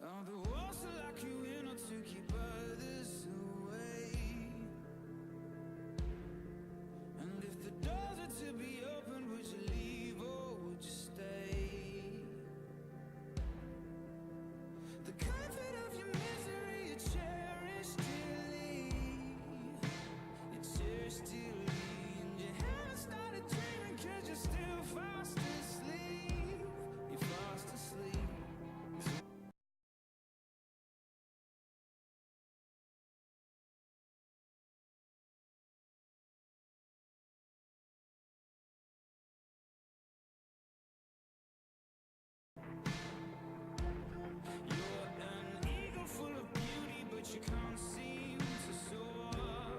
Of the walls to lock you in or to keep others away. And if the doors are to be opened, would you leave or would you stay? The comfort of your misery you cherish dearly, you cherish dearly. And you haven't started dreaming 'cause you're still fast asleep. You're fast asleep. You're an eagle full of beauty, but you can't seem to soar.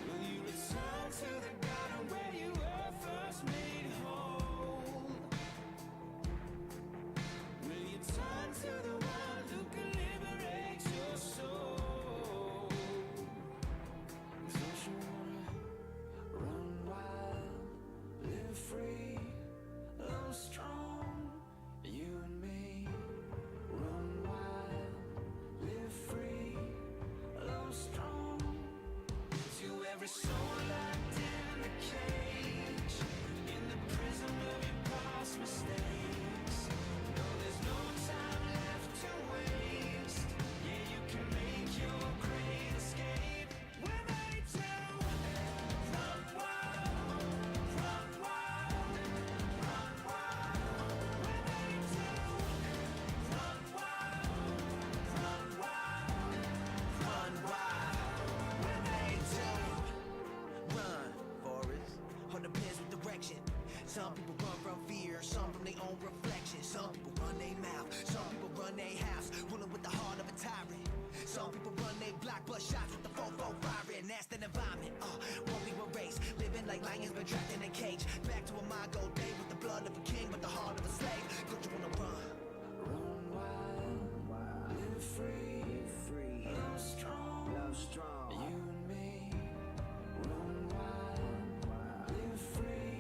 Will you return to the garden where you were first made whole? Will you turn to the one who can liberate your soul? 'Cause don't you wanna run wild, live free, love strong? You and me, run wild, live free, love strong. To every soul locked in the cage, in the prison of your past mistakes. No, there's no time left to waste. Yeah, you can make your great escape. We're made to run wild, run wild, run wild. We're made to run wild, run wild, run wild. We're made to Run, Forrest. All depends with direction. Some people run from fear, some from their own reflection. Some people run their mouth, some people run their house, ruling with the heart of a tyrant. Some people run their block, blood shots with the 4-4 firing. That's the environment, won't be erased. Living like lions, but trapped in a cage. Back to a Mago day with the blood of a king, but the heart of a slave. Don't you wanna run? run wild, live free, love strong, You and me, run wild, live free,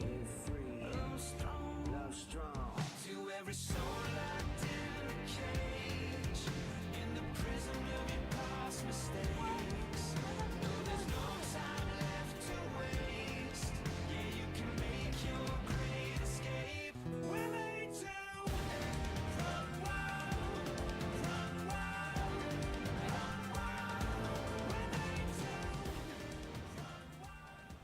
love strong. To every soul locked in a cage, in the prison of your past mistakes. No, there's no time left to waste. Yeah, you can make your great escape. We're made to run wild, run wild, run wild. We're made to run wild.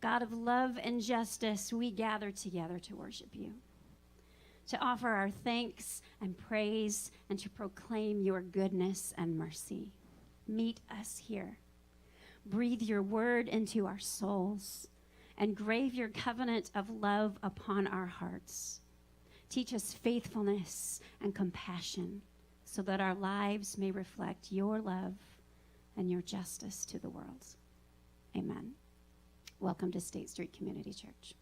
God of love and justice, we gather together to worship you, to offer our thanks and praise, and to proclaim your goodness and mercy. Meet us here. Breathe your word into our souls, and grave your covenant of love upon our hearts. Teach us faithfulness and compassion, so that our lives may reflect your love and your justice to the world. Amen. Welcome to State Street Community Church.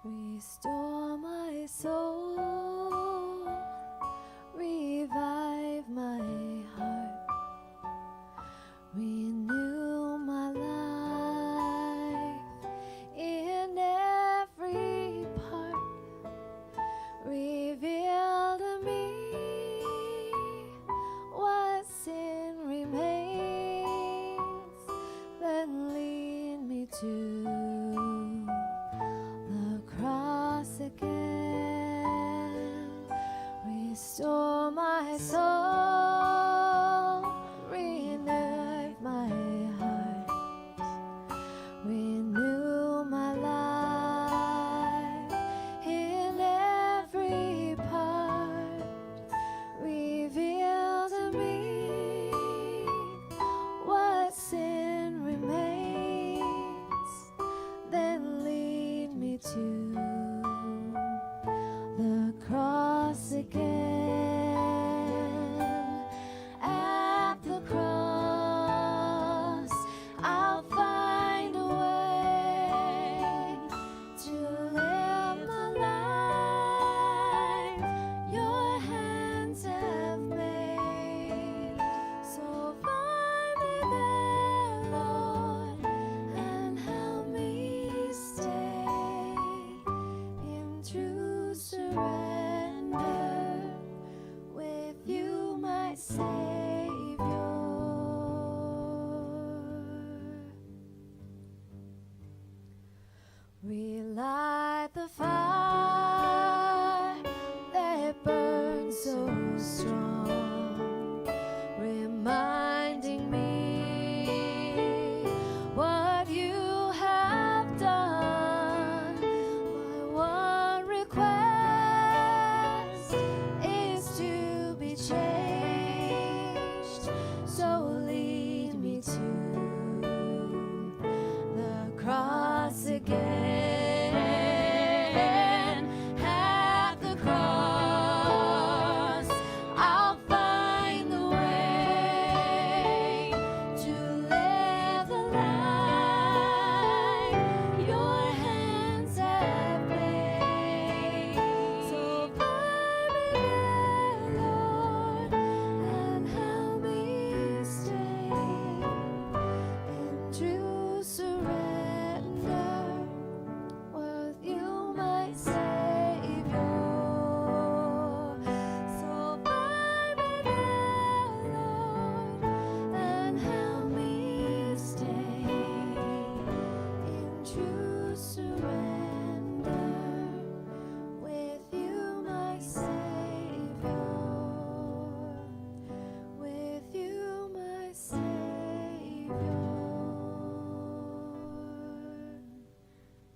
Restore my soul, revive my heart, renew my life in every part, reveal to me what sin remains, then lead me to the cross again. Restore my soul, renew my heart, renew my life in every part, reveal to me what sin remains, then lead me to the cross again. At the cross, I'll find a way to live my life your hands have made. So find me there, Lord, and help me stay in true surrender with you, my Savior. Relight the fire that burns so strong, reminding me what you have done. My one request is to be changed, so lead me to the cross again. At the cross, I'll find the way to live the life your hands have made. So find me there, Lord, and help me stay in true surrender with you, my Savior. So find me there, Lord, and help me stay in true surrender with you, my Savior. With you, my Savior.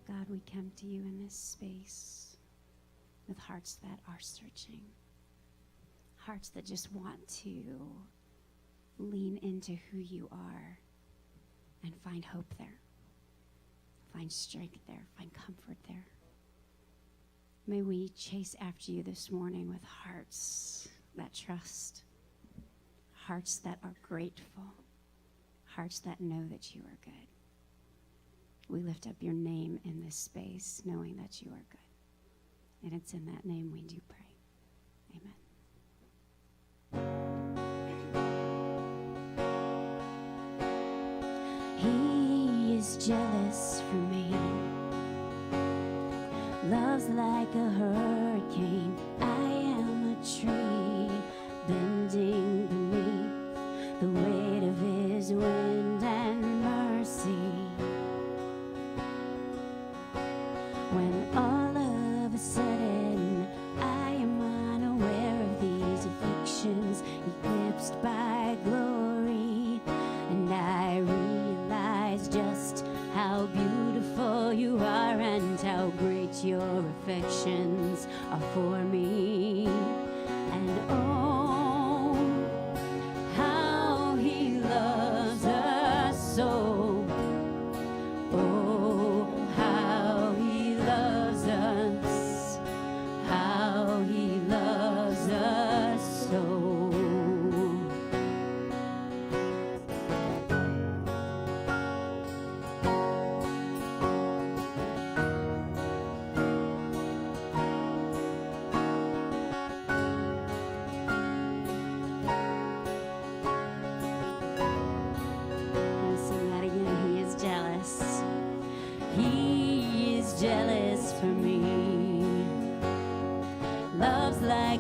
God, we come to you in this space with hearts that are searching, hearts that just want to lean into who you are and find hope there, find strength there, find comfort there. May we chase after you this morning with hearts that trust, hearts that are grateful, hearts that know that you are good. We lift up your name in this space, knowing that you are good. And it's in that name we do pray. Amen. He is jealous for me. Love's like a hurricane. I am a tree bending beneath the weight of his wind and mercy.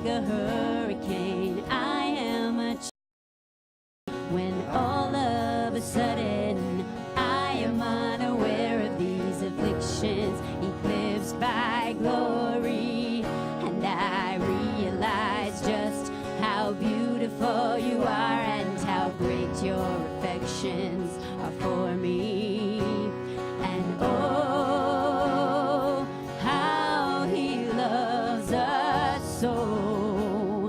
like a hurricane. I am a when all of a sudden I am unaware of these afflictions, eclipsed by glory, and I realize just how beautiful you are and how great your affections are for me. And oh, how he loves us so.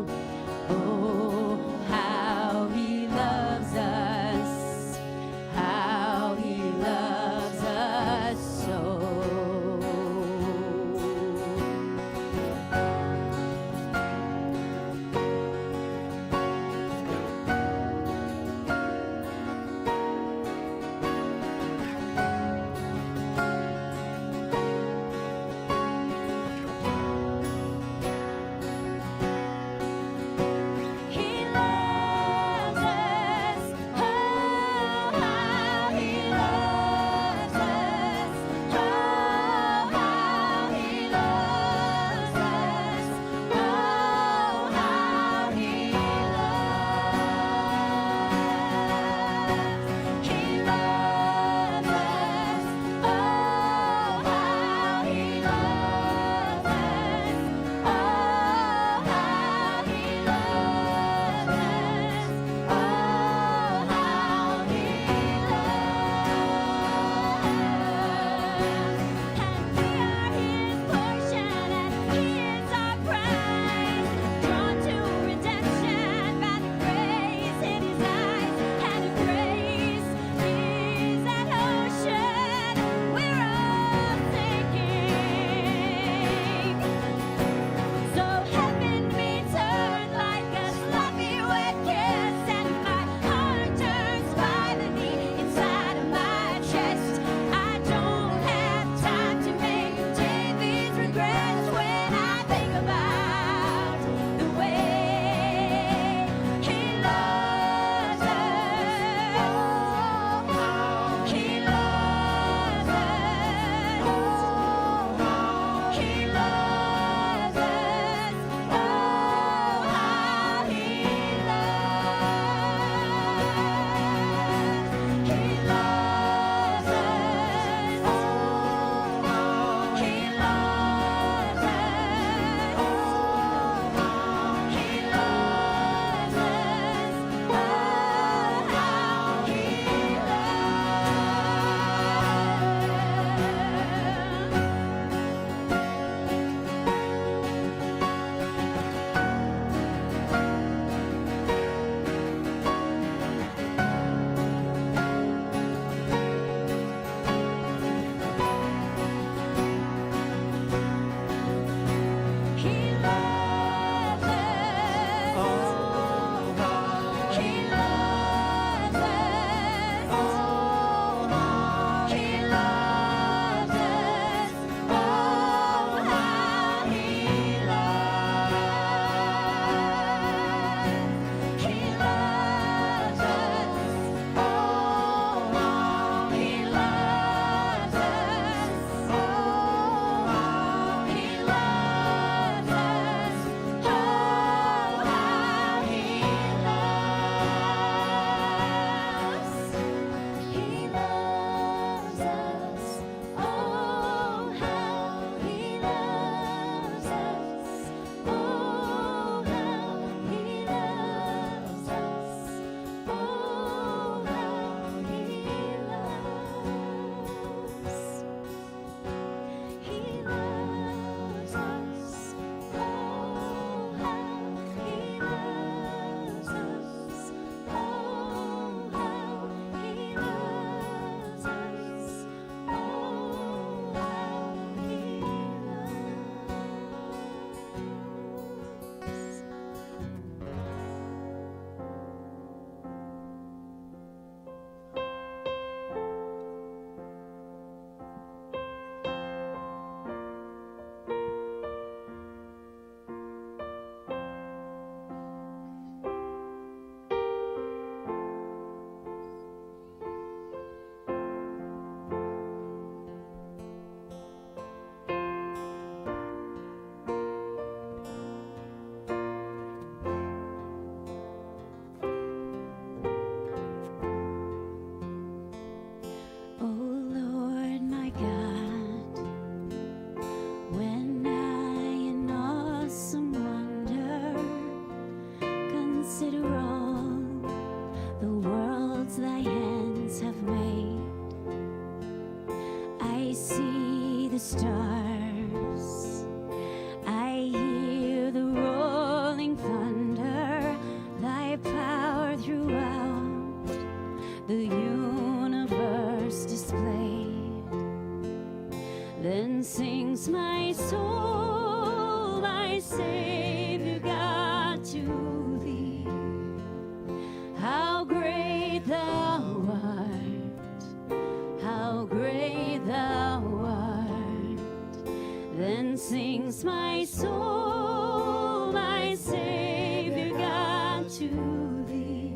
sings my soul, my Savior God, to thee.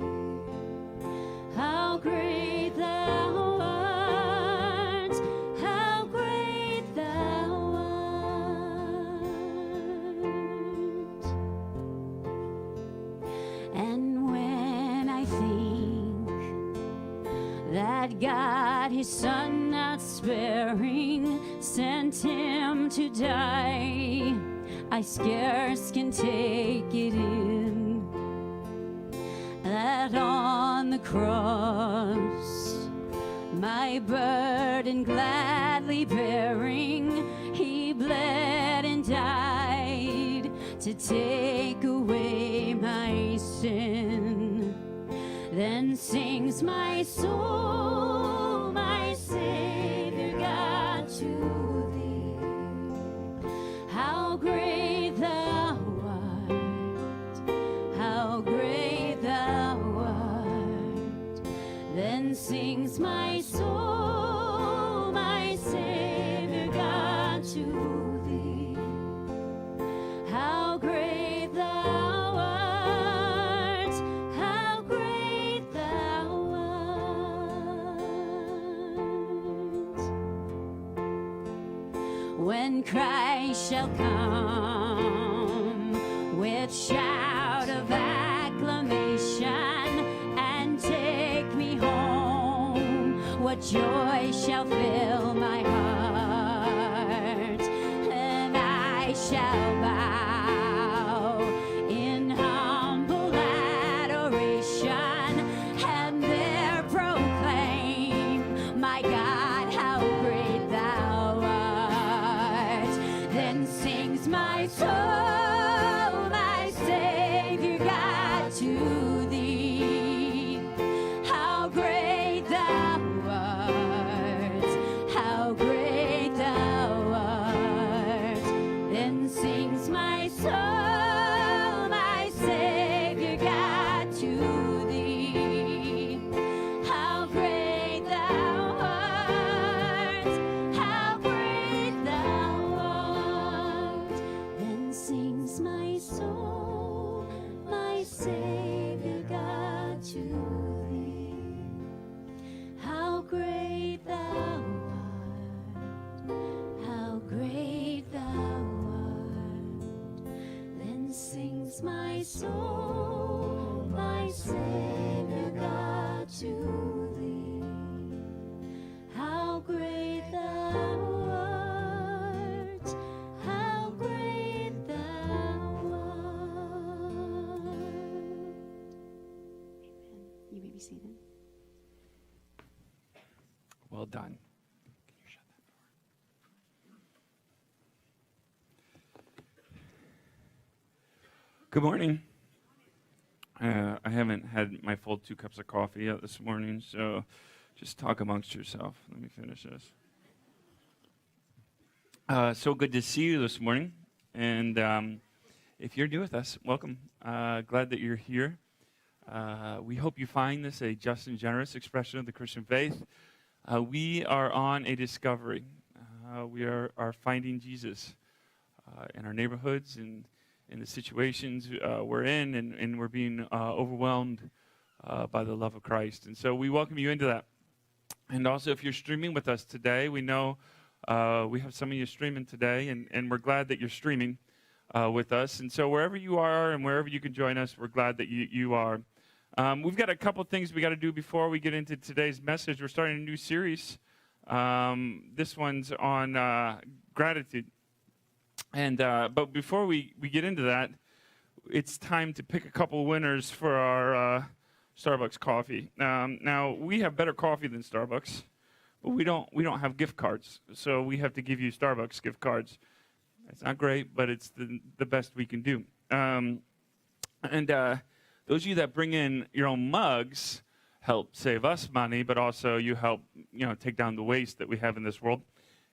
How great thou art, how great thou art. And when I think that God, his Son not sparing, sent him to die, I scarce can take it in, that on the cross, my burden gladly bearing, he bled and died to take away my sin. Then sings my soul, my Savior God, to thee. How great thou art, how great thou art. Then sings my soul, my Savior God, to thee. How great thou art, how great thou art. When Christ shall come with shout of acclamation and take me home, what joy shall fill my heart, and I shall bow in humble adoration and there proclaim, my God, how great thou art. Then sings my soul, my Savior God, to thee. How great thou art, how great thou art. Then sings my soul, my Savior God, to thee. How great thou art, how great thou art. Then sings my soul, my Savior God, to thee. How great thou art, how great thou art. Then sings my soul, my Savior God, to thee. How great thou art, how great thou art. Amen. You may be seated. Well done. Can you shut that door? Good morning. I haven't had my full 2 cups of coffee yet this morning, so just talk amongst yourself. Let me finish this. So good to see you this morning. And if you're new with us, welcome. Glad that you're here. We hope you find this a just and generous expression of the Christian faith. We are on a discovery. We are finding Jesus in our neighborhoods and in the situations we're in, and we're being overwhelmed by the love of Christ. And so we welcome you into that. And also, if you're streaming with us today, we know we have some of you streaming today, and we're glad that you're streaming with us. And so wherever you are and wherever you can join us, we're glad that you are. We've got a couple things we got to do before we get into today's message. We're starting a new series. This one's on gratitude. And but before we get into that, it's time to pick a couple winners for our Starbucks coffee. Now we have better coffee than Starbucks, but we don't have gift cards, so we have to give you Starbucks gift cards. It's not great, but it's the best we can do. Those of you that bring in your own mugs help save us money, but also you help take down the waste that we have in this world.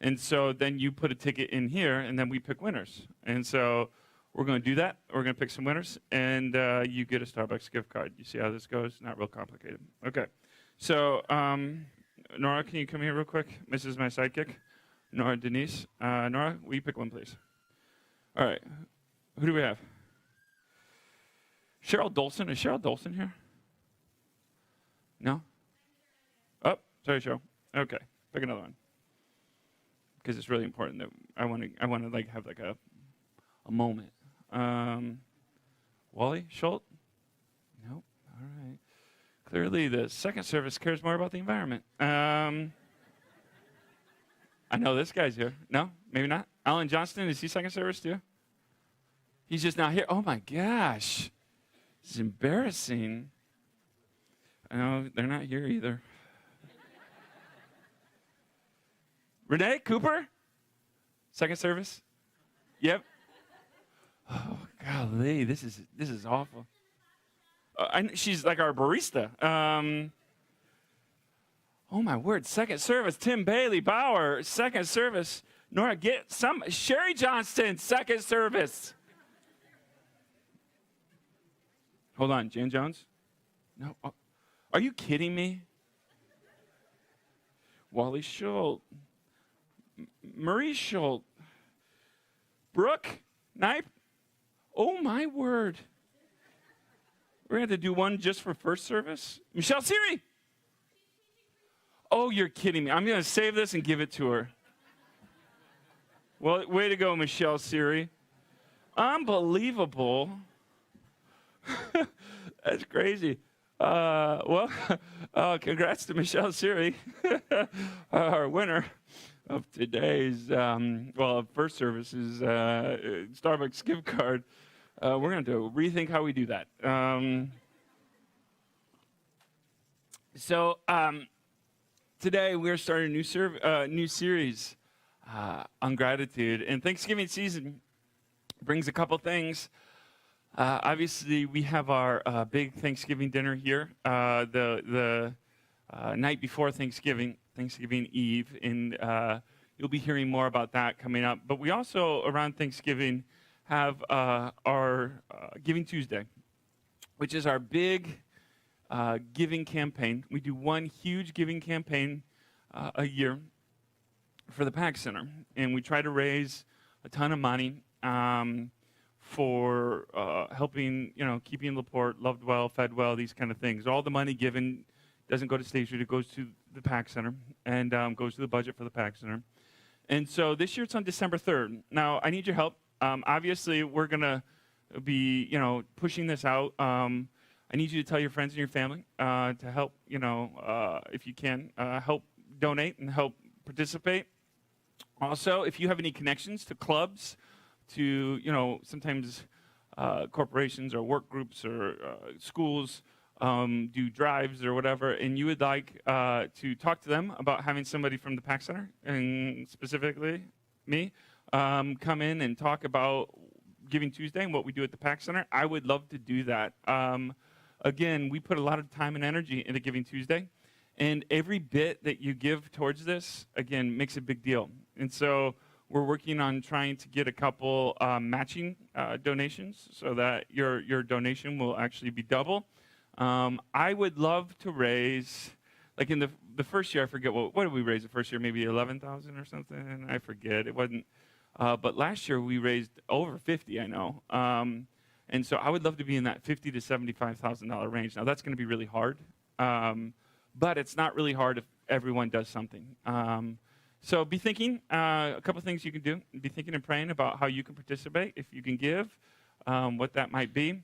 And so then you put a ticket in here, and then we pick winners. And so we're going to do that. We're going to pick some winners, and you get a Starbucks gift card. You see how this goes? Not real complicated. Okay. So Nora, can you come here real quick? This is my sidekick, Nora Denise. Nora, will you pick one, please? All right. Who do we have? Cheryl Dolson. Is Cheryl Dolson here? No? Oh, sorry, Cheryl. Okay. Pick another one. Because it's really important that I want to like have like a moment. Wally Schultz? Nope. All right. Clearly, the second service cares more about the environment. I know this guy's here. No, maybe not. Alan Johnston, is he second service too? He's just not here. Oh my gosh. This is embarrassing. No, they're not here either. Renee Cooper? Second service? Yep. Oh, golly, this is awful. She's like our barista. Oh my word, second service. Tim Bailey Bauer, second service. Nora, get some. Sherry Johnston, second service. Hold on, Jan Jones? No. Oh, are you kidding me? Wally Schultz. Marie Schultz. Brooke Knipe. Oh my word. We're going to have to do one just for first service. Michelle Siri. Oh, you're kidding me. I'm going to save this and give it to her. Well, way to go, Michelle Siri. Unbelievable. That's crazy. Congrats to Michelle Siri, our winner of today's, first service's Starbucks gift card. We're going to rethink how we do that. Today we're starting a new series on gratitude, and Thanksgiving season brings a couple things. Obviously, we have our big Thanksgiving dinner here the night before Thanksgiving Eve, and you'll be hearing more about that coming up. But we also, around Thanksgiving, have our Giving Tuesday, which is our big giving campaign. We do one huge giving campaign a year for the PAC Center, and we try to raise a ton of money for helping, keeping LaPorte loved well, fed well, these kind of things. All the money given doesn't go to State Street. It goes to the PAC Center and goes to the budget for the PAC Center. And so this year it's on December 3rd. Now, I need your help. Obviously, we're going to be, pushing this out. I need you to tell your friends and your family to help, if you can, help donate and help participate. Also, if you have any connections to clubs, to, sometimes corporations or work groups or schools do drives or whatever, and you would like to talk to them about having somebody from the PAC Center, and specifically me, come in and talk about Giving Tuesday and what we do at the PAC Center, I would love to do that. Again, we put a lot of time and energy into Giving Tuesday, and every bit that you give towards this, again, makes a big deal. And so we're working on trying to get a couple matching donations so that your donation will actually be double. I would love to raise, like in the first year, I forget, what did we raise the first year? Maybe 11,000 or something? I forget. It wasn't. But last year we raised over 50, I know. And so I would love to be in that $50,000 to $75,000 range. Now that's going to be really hard, but it's not really hard if everyone does something. So be thinking a couple things you can do. Be thinking and praying about how you can participate, if you can give, what that might be.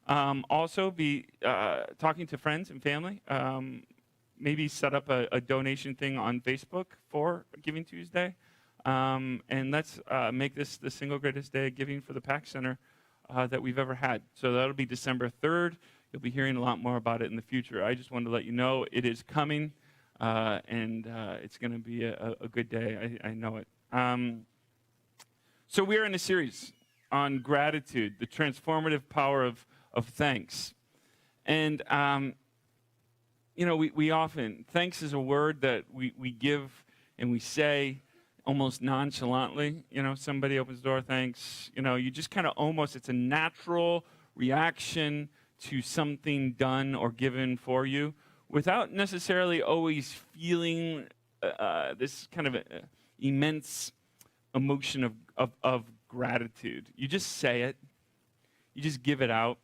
Also be talking to friends and family. Maybe set up a donation thing on Facebook for Giving Tuesday. And let's make this the single greatest day of giving for the PAC Center that we've ever had. So that'll be December 3rd. You'll be hearing a lot more about it in the future. I just wanted to let you know it is coming, and it's going to be a good day. I know it. So we are in a series on gratitude, the transformative power of thanks. And, we often, thanks is a word that we give and we say almost nonchalantly. Somebody opens the door, thanks. You just kind of almost, it's a natural reaction to something done or given for you without necessarily always feeling this kind of immense emotion of gratitude. You just say it. You just give it out.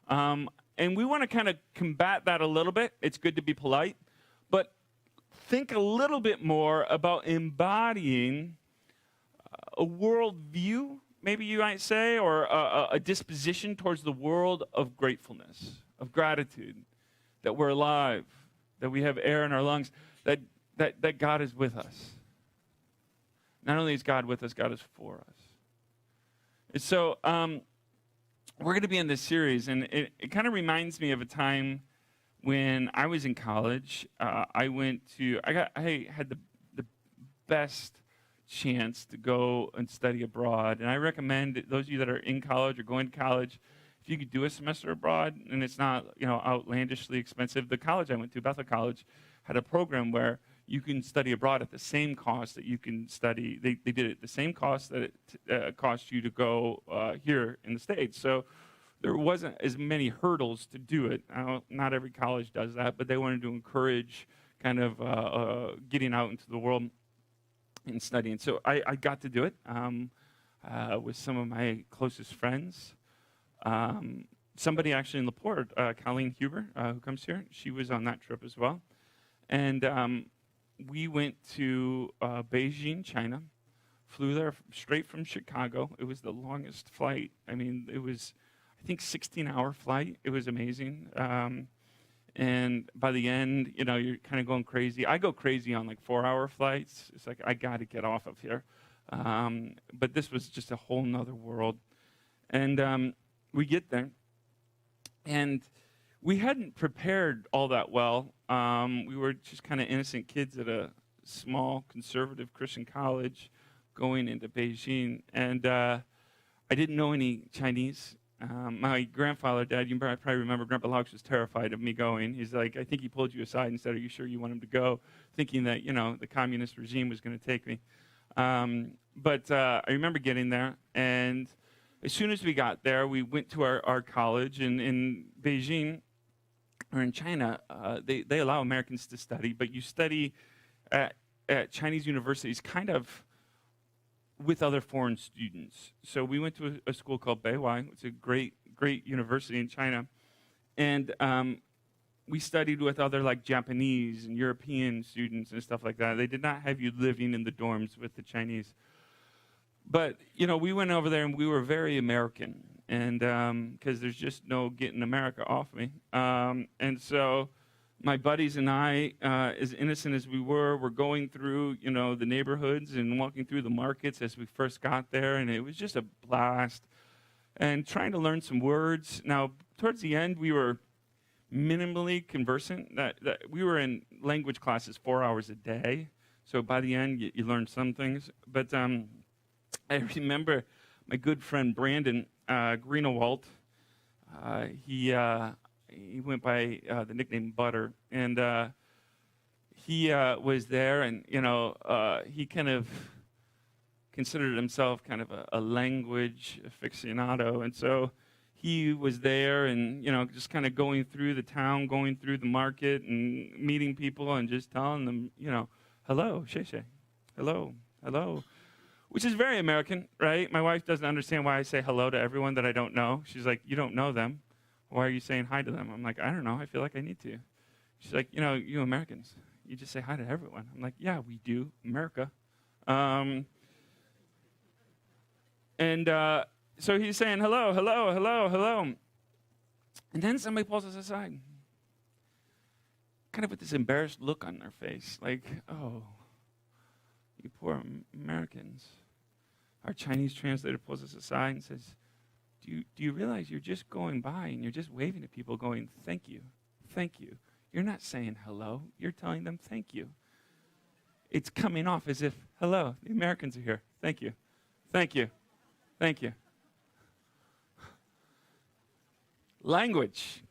And we want to kind of combat that a little bit. It's good to be polite, but think a little bit more about embodying a worldview, maybe you might say, or a disposition towards the world of gratefulness, of gratitude, that we're alive, that we have air in our lungs, that God is with us. Not only is God with us, God is for us. And so we're going to be in this series, and it kind of reminds me of a time when I was in college. I had the best chance to go and study abroad, and I recommend those of you that are in college or going to college, if you could do a semester abroad, and it's not outlandishly expensive. The college I went to, Bethel College, had a program where you can study abroad at the same cost that you can study. They did it at the same cost that it cost you to go here in the States. So there wasn't as many hurdles to do it. Not every college does that, but they wanted to encourage kind of getting out into the world and studying. So I got to do it with some of my closest friends. Somebody actually in LaPorte, Colleen Huber, who comes here, she was on that trip as well. And we went to Beijing, China, flew there straight from Chicago. It was the longest flight. I mean, it was, I think, 16-hour flight. It was amazing. And by the end, you're kind of going crazy. I go crazy on like 4-hour flights. It's like, I got to get off of here. But this was just a whole nother world. And we get there, and we hadn't prepared all that well. We were just kind of innocent kids at a small conservative Christian college going into Beijing. And I didn't know any Chinese. My grandfather, Dad, you probably remember, Grandpa Laux was terrified of me going. He's like, I think he pulled you aside and said, are you sure you want him to go? Thinking that, the communist regime was going to take me. But I remember getting there, and as soon as we got there, we went to our college. And in Beijing, or in China, they allow Americans to study, but you study at Chinese universities kind of with other foreign students. So we went to a school called Beihua. It's a great university in China. And we studied with other like Japanese and European students and stuff like that. They did not have you living in the dorms with the Chinese. But, we went over there and we were very American. And because there's just no getting America off me. And so my buddies and I, as innocent as we were going through, the neighborhoods and walking through the markets as we first got there. And it was just a blast. And trying to learn some words. Now, towards the end, we were minimally conversant. That we were in language classes 4 hours a day. So by the end, you learned some things. But I remember my good friend Brandon Greenewalt. He went by the nickname Butter, and he was there, and he kind of considered himself kind of a language aficionado, and so he was there, and just kind of going through the town, going through the market, and meeting people, and just telling them, hello, Sheshe, hello. Which is very American, right? My wife doesn't understand why I say hello to everyone that I don't know. She's like, you don't know them. Why are you saying hi to them? I'm like, I don't know. I feel like I need to. She's like, you Americans, you just say hi to everyone. I'm like, yeah, we do, America. And so he's saying, hello. And then somebody pulls us aside, kind of with this embarrassed look on their face, like, oh, you poor Americans. Our Chinese translator pulls us aside and says, do you realize you're just going by and you're just waving at people going, thank you. You're not saying hello. You're telling them thank you. It's coming off as if, hello, the Americans are here. Thank you. Language.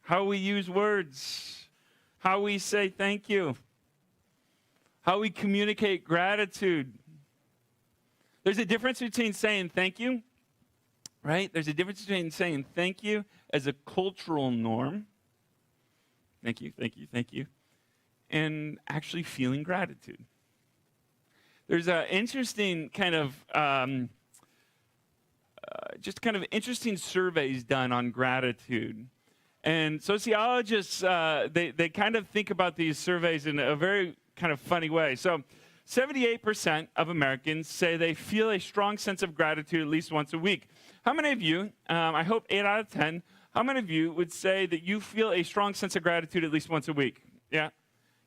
How we use words. How we say thank you. How we communicate gratitude. There's a difference between saying thank you, right? There's a difference between saying thank you as a cultural norm. Thank you. And actually feeling gratitude. There's an interesting kind of just kind of interesting surveys done on gratitude. And sociologists, they kind of think about these surveys in a very kind of funny way. So 78% of Americans say they feel a strong sense of gratitude at least once a week. How many of you, I hope 8 out of 10, how many of you would say that you feel a strong sense of gratitude at least once a week? Yeah?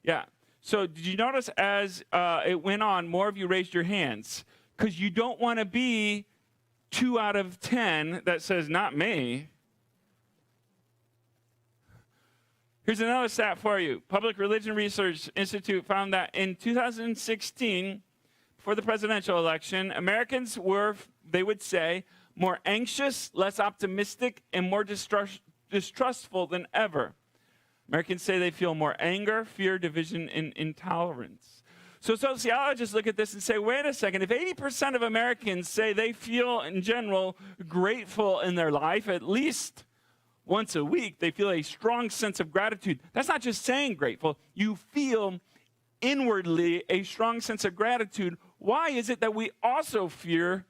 Yeah. So did you notice as it went on, more of you raised your hands? Because you don't want to be 2 out of 10 that says, not me. Here's another stat for you. Public Religion Research Institute found that in 2016, before the presidential election, Americans were, they would say, more anxious, less optimistic, and more distrustful than ever. Americans say they feel more anger, fear, division, and intolerance. So sociologists look at this and say, wait a second, if 80% of Americans say they feel, in general, grateful in their life, at least once a week, they feel a strong sense of gratitude. That's not just saying grateful. You feel inwardly a strong sense of gratitude. Why is it that we also fear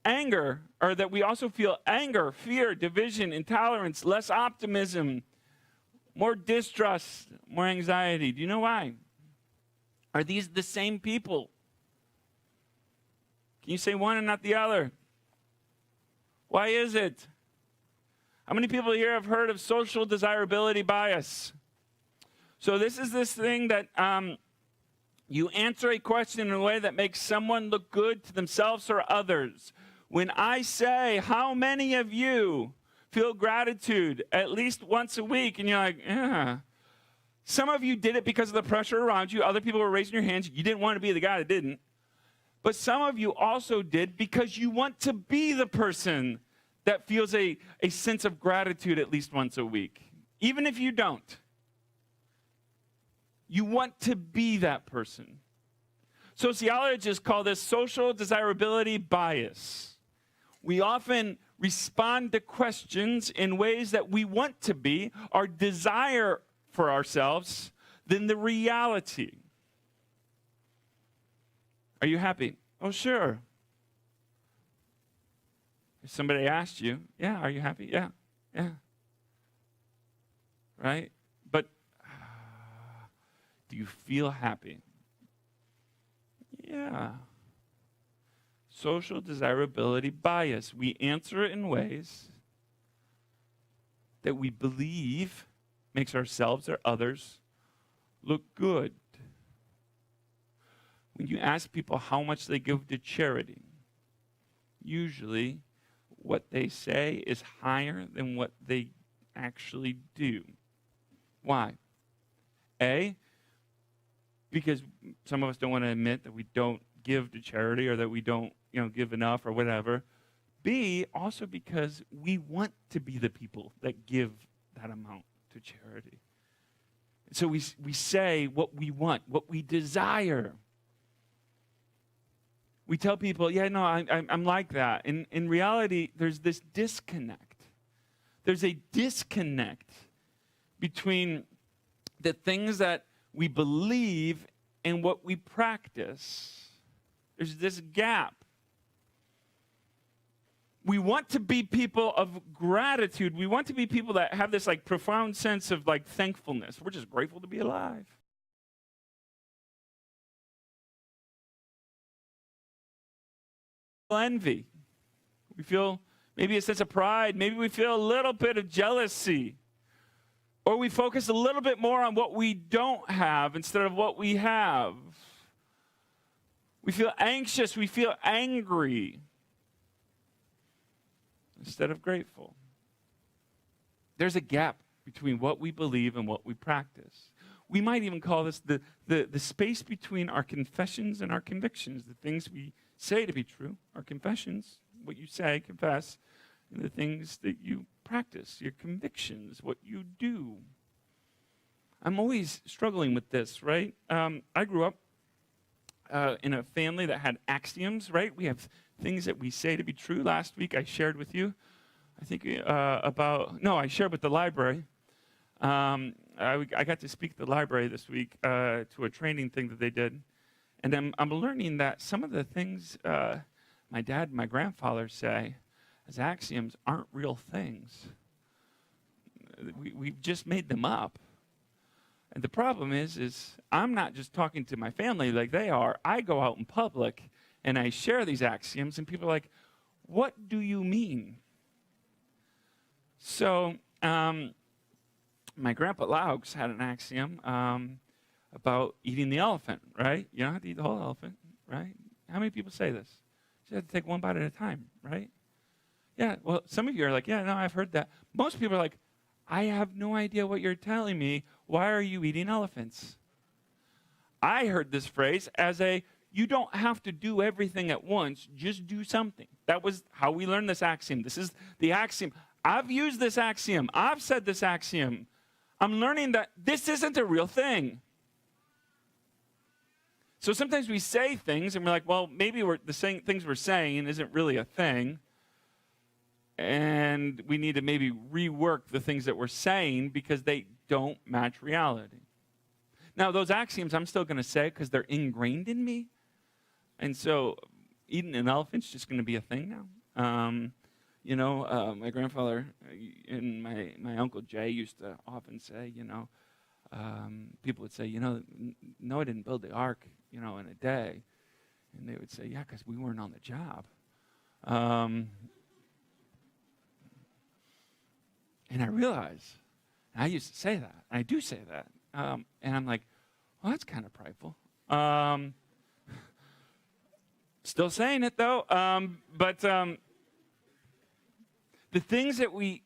anger, or that we also feel anger, fear, division, intolerance, less optimism, more distrust, more anxiety? Do you know why? Are these the same people? Can you say one and not the other? Why is it? How many people here have heard of social desirability bias? So this is this thing that you answer a question in a way that makes someone look good to themselves or others. When I say, how many of you feel gratitude at least once a week? And you're like, yeah. Some of you did it because of the pressure around you. Other people were raising your hands. You didn't want to be the guy that didn't. But some of you also did because you want to be the person that feels a sense of gratitude at least once a week. Even if you don't. You want to be that person. Sociologists call this social desirability bias. We often respond to questions in ways that we want to be, our desire for ourselves, than the reality. Are you happy? Oh, sure. If somebody asked you, yeah, are you happy? Yeah, yeah. Right? But do you feel happy? Yeah. Social desirability bias. We answer it in ways that we believe makes ourselves or others look good. When you ask people how much they give to charity, usually what they say is higher than what they actually do. Why? A, because some of us don't want to admit that we don't give to charity or that we don't, give enough or whatever. B, also because we want to be the people that give that amount to charity. So we say what we want, what we desire. We tell people, yeah, no, I'm like that. In reality, there's this disconnect. There's a disconnect between the things that we believe and what we practice. There's this gap. We want to be people of gratitude. We want to be people that have this profound sense of thankfulness. We're just grateful to be alive. Envy. We feel maybe a sense of pride. Maybe we feel a little bit of jealousy. Or we focus a little bit more on what we don't have instead of what we have. We feel anxious. We feel angry instead of grateful. There's a gap between what we believe and what we practice. We might even call this the space between our confessions and our convictions, the things we say to be true, our confessions, what you say, confess, and the things that you practice, your convictions, what you do. I'm always struggling with this, right? I grew up in a family that had axioms, right? We have things that we say to be true. Last week I shared with you, I think I shared with the library. I got to speak at the library this week to a training thing that they did. And I'm learning that some of the things my dad and my grandfather say as axioms aren't real things. We've just made them up. And the problem is I'm not just talking to my family like they are. I go out in public and I share these axioms, and people are like, what do you mean? So my grandpa Laux had an axiom about eating the elephant, right? You don't have to eat the whole elephant, right? How many people say this? You have to take one bite at a time, right? Yeah, well, some of you are like, yeah, no, I've heard that. Most people are like, I have no idea what you're telling me. Why are you eating elephants? I heard this phrase as you don't have to do everything at once, just do something. That was how we learned this axiom. This is the axiom. I've used this axiom. I've said this axiom. I'm learning that this isn't a real thing. So sometimes we say things and we're like, well, maybe the things we're saying isn't really a thing. And we need to maybe rework the things that we're saying because they don't match reality. Now, those axioms I'm still going to say because they're ingrained in me. And so eating an elephant's just going to be a thing now. My grandfather and my Uncle Jay used to often say, people would say, Noah didn't build the ark, in a day. And they would say, yeah, because we weren't on the job. And I realized, and I used to say that, and I do say that, and I'm like, well, that's kind of prideful. Still saying it, though, but the things that we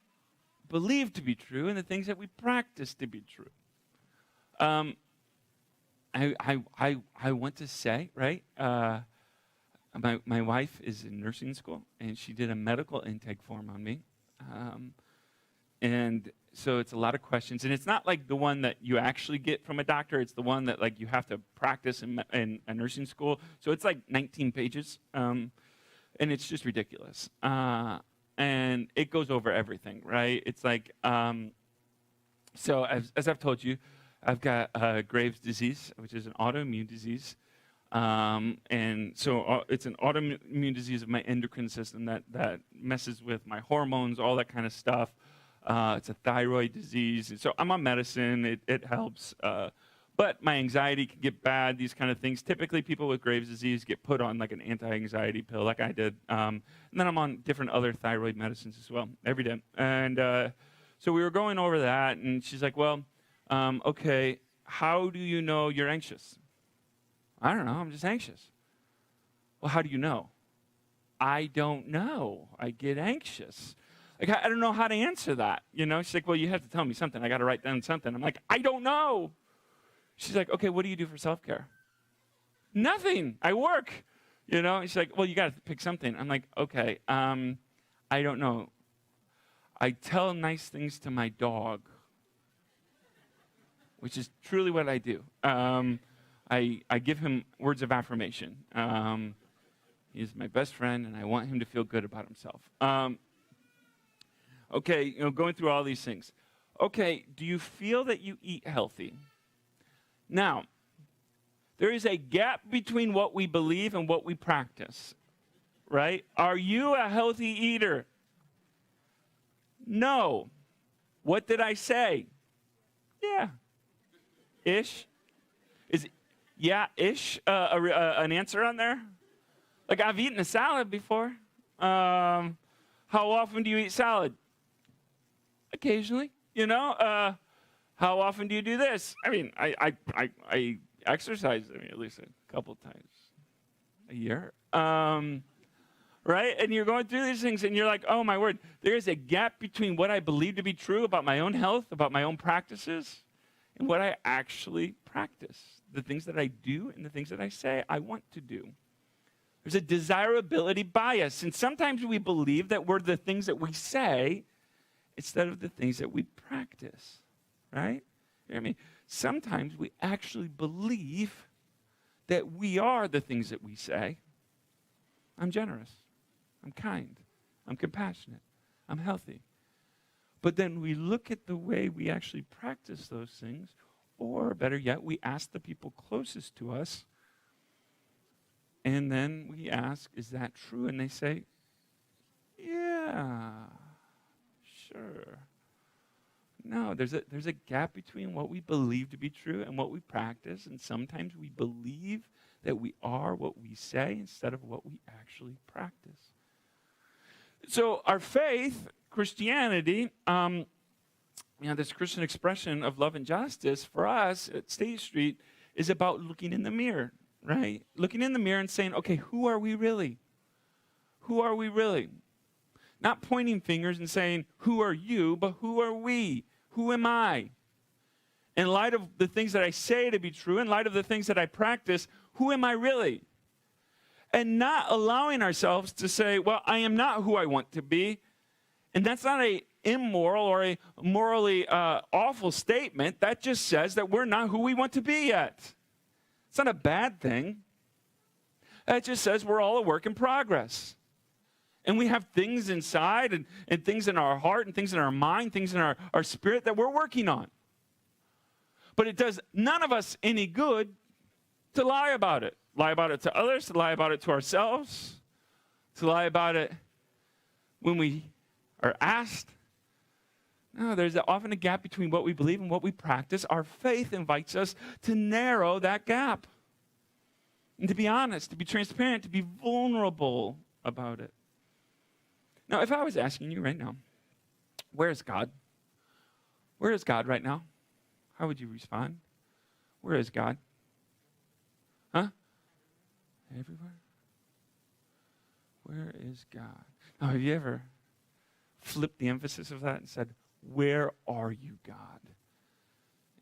believe to be true and the things that we practice to be true. I want to say, right, my wife is in nursing school, and she did a medical intake form on me. And so it's a lot of questions. And it's not like the one that you actually get from a doctor. It's the one that like you have to practice in a nursing school. So it's like 19 pages. And it's just ridiculous. And it goes over everything, right? It's like, so as I've told you, I've got Graves' disease, which is an autoimmune disease. And so it's an autoimmune disease of my endocrine system that messes with my hormones, all that kind of stuff. It's a thyroid disease. And so I'm on medicine. It helps. But my anxiety can get bad, these kind of things. Typically, people with Graves' disease get put on like an anti-anxiety pill like I did. And then I'm on different other thyroid medicines as well every day. And so we were going over that, and she's like, well, okay, how do you know you're anxious? I don't know. I'm just anxious. Well, how do you know? I don't know. I get anxious. Like, I don't know how to answer that. She's like, well, you have to tell me something. I got to write down something. I'm like, I don't know. She's like, okay, what do you do for self-care? Nothing. I work. And she's like, well, you got to pick something. I'm like, okay, I don't know. I tell nice things to my dog, which is truly what I do. I give him words of affirmation. He's my best friend, and I want him to feel good about himself. Okay, going through all these things. Okay, do you feel that you eat healthy? Now, there is a gap between what we believe and what we practice, right? Are you a healthy eater? No. What did I say? Yeah. Ish? Is it, yeah-ish an answer on there? Like, I've eaten a salad before. How often do you eat salad? Occasionally, how often do you do this? I mean, I exercise, at least a couple times a year, right? And you're going through these things, and you're like, oh, my word, there is a gap between what I believe to be true about my own health, about my own practices, and what I actually practice, the things that I do and the things that I say I want to do. There's a desirability bias, and sometimes we believe that we're the things that we say instead of the things that we practice, right? You hear me? Sometimes we actually believe that we are the things that we say. I'm generous. I'm kind. I'm compassionate. I'm healthy. But then we look at the way we actually practice those things, or better yet, we ask the people closest to us, and then we ask, is that true? And they say, Yeah, sure. No, there's a gap between what we believe to be true and what we practice, and sometimes we believe that we are what we say instead of what we actually practice. So our faith, Christianity, this Christian expression of love and justice for us at State Street is about looking in the mirror, right? Looking in the mirror and saying, okay, who are we really? Who are we really? Not pointing fingers and saying, who are you, but who are we? Who am I? In light of the things that I say to be true, in light of the things that I practice, who am I really? And not allowing ourselves to say, well, I am not who I want to be. And that's not an immoral or a morally awful statement. That just says that we're not who we want to be yet. It's not a bad thing. That just says we're all a work in progress. And we have things inside and things in our heart and things in our mind, things in our spirit that we're working on. But it does none of us any good to lie about it. Lie about it to others, to lie about it to ourselves, to lie about it when we are asked. No, there's often a gap between what we believe and what we practice. Our faith invites us to narrow that gap and to be honest, to be transparent, to be vulnerable about it. Now, if I was asking you right now, where is God? Where is God right now? How would you respond? Where is God? Huh? Everywhere? Where is God? Now, have you ever flipped the emphasis of that and said, where are you, God?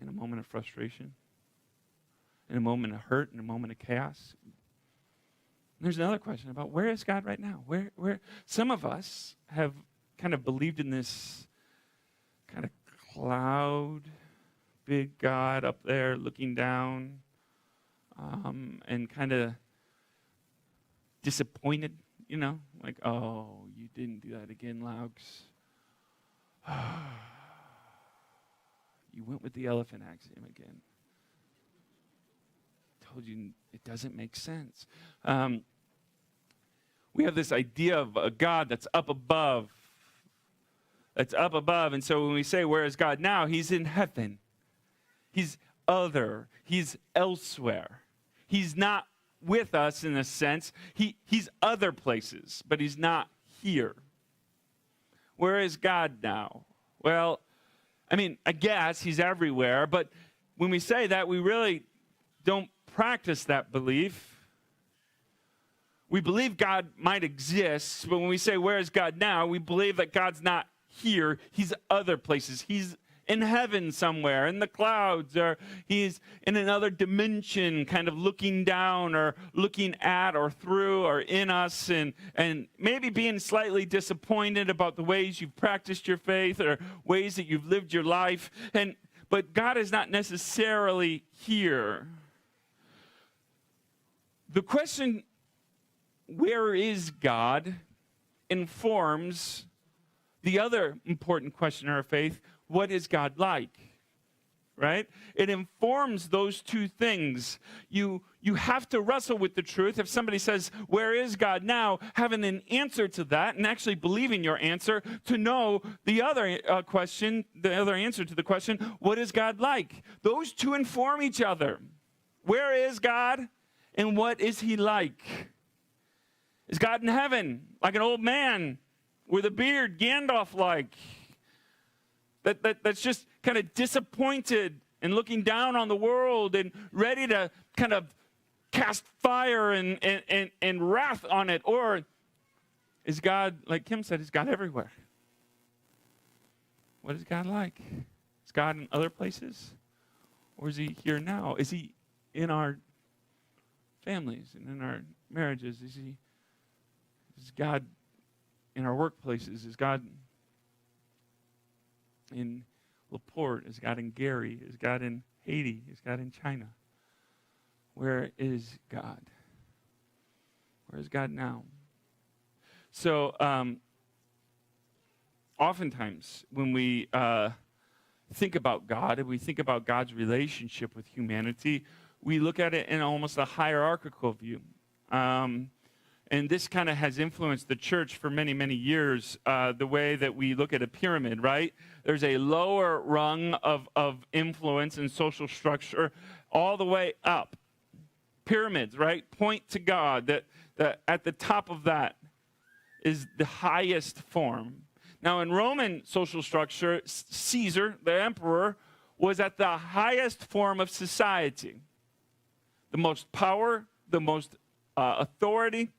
In a moment of frustration? In a moment of hurt? In a moment of chaos? There's another question about where is God right now? Where some of us have kind of believed in this kind of cloud, big God up there looking down, and kind of disappointed, like, oh, you didn't do that again, Laux. You went with the elephant axiom again. Told you it doesn't make sense. We have this idea of a God that's up above. That's up above. And so when we say, where is God now? He's in heaven. He's other. He's elsewhere. He's not with us in a sense. He's other places, but he's not here. Where is God now? Well, I guess he's everywhere, but when we say that, we really don't practice that belief. We believe God might exist, but when we say, where is God now? We believe that God's not here. He's other places. He's in heaven somewhere, in the clouds, or he's in another dimension, kind of looking down or looking at or through or in us, and maybe being slightly disappointed about the ways you've practiced your faith or ways that you've lived your life. But God is not necessarily here. The question, where is God, informs the other important question in our faith, what is God like? Right? It informs those two things. You have to wrestle with the truth. If somebody says, where is God now? Having an answer to that and actually believing your answer to know the other question, the other answer to the question, what is God like? Those two inform each other. Where is God and what is he like? Is God in heaven like an old man with a beard, Gandalf-like? That's just kind of disappointed and looking down on the world and ready to kind of cast fire and wrath on it? Or is God, like Kim said, is God everywhere? What is God like? Is God in other places? Or is he here now? Is he in our families and in our marriages? Is God in our workplaces? Is God in LaPorte? Is God in Gary? Is God in Haiti? Is God in China? Where is God? Where is God now? So, oftentimes when we think about God and we think about God's relationship with humanity, we look at it in almost a hierarchical view. and this kind of has influenced the church for many, many years, the way that we look at a pyramid, right? There's a lower rung of influence and social structure all the way up. Pyramids, right? Point to God. That at the top of that is the highest form. Now, in Roman social structure, Caesar, the emperor, was at the highest form of society. The most power, the most authority,